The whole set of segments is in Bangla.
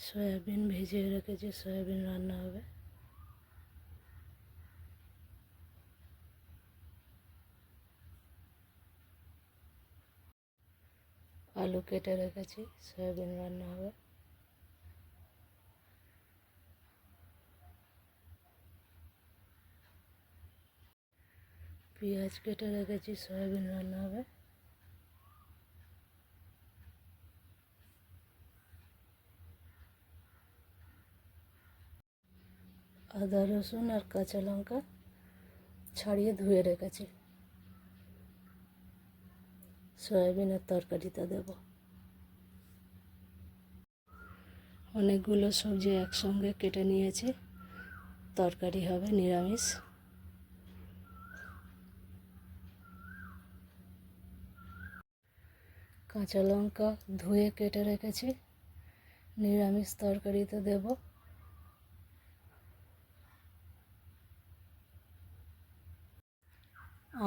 সয়াবিন ভিজিয়ে রেখেছি, সয়াবিন রান্না হবে। আলু কেটে রেখেছি, সয়াবিন রান্না হবে। পেঁয়াজ কেটে রেখেছি, সয়াবিন রান্না হবে। আদা রসুন আর কাঁচা লঙ্কা ছাড়িয়ে ধুয়ে রেখেছি, সয়াবিনের তরকারিতে দেব। অনেকগুলো সবজি একসঙ্গে কেটে নিয়েছি, তরকারি হবে নিরামিষ। কাঁচা লঙ্কা ধুয়ে কেটে রেখেছি, নিরামিষ তরকারিতে দেব।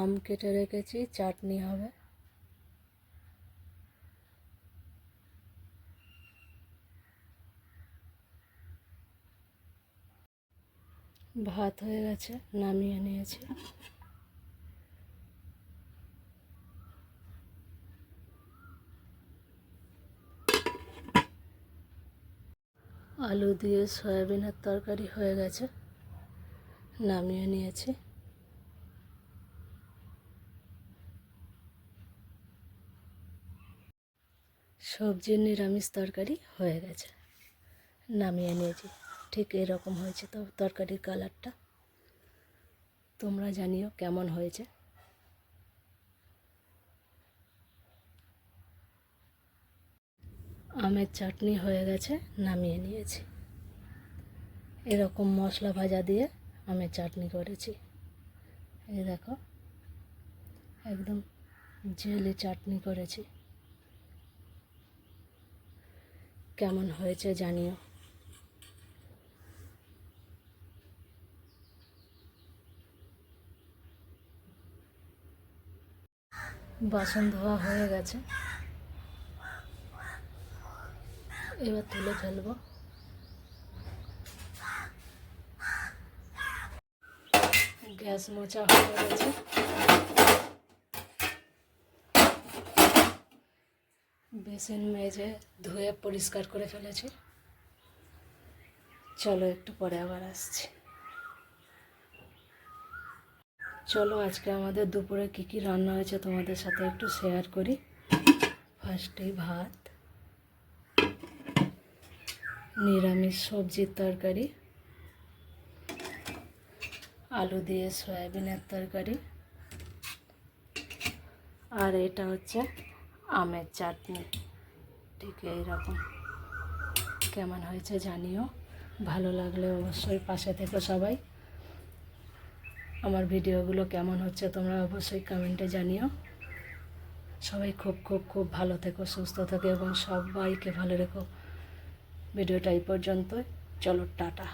আম কেটে রেখেছি, চাটনি হবে। ভাত হয়ে গেছে, নামিয়ে নিয়েছি। আলু দিয়ে সয়াবিনের তরকারি হয়ে গেছে, নামিয়ে নিয়েছি। সবজির নিরামিষ তরকারি হয়ে গেছে, নামিয়ে নিয়েছি। ঠিক এরকম হয়েছে তো তরকারির কালারটা। তোমরা জানিও কেমন হয়েছে। আমের চাটনি হয়ে গেছে, নামিয়ে নিয়েছি। এরকম মশলা ভাজা দিয়ে আমের চাটনি করেছি। এই দেখো, একদম জেলি চাটনি করেছি। কেমন হয়েছে জানিও। বাসন ধোয়া হয়ে গেছে, এবার তুলে ফেলবো। গ্যাস মোছা হয়ে গেছে, বেসিন মেজে ধুয়ে পরিষ্কার করে ফেলেছি। চলো একটু পরে আবার আসছি। চলো আজকে আমাদের দুপুরে কী কী রান্না হয়েছে তোমাদের সাথে একটু শেয়ার করি। ফার্স্টেই ভাত, নিরামিষ সবজির তরকারি, আলু দিয়ে সয়াবিনের তরকারি, আর এটা হচ্ছে আমের চাটনি। ঠিক এইরকম। কেমন হয়েছে জানিও। ভালো লাগলে অবশ্যই পাশে থেকো সবাই। আমার ভিডিওগুলো কেমন হচ্ছে তোমরা অবশ্যই কমেন্টে জানিও। সবাই খুব খুব খুব ভালো থেকো, সুস্থ থেকো এবং সবাইকে ভালো রেখো। ভিডিওটা এই পর্যন্তই। চলো টাটা।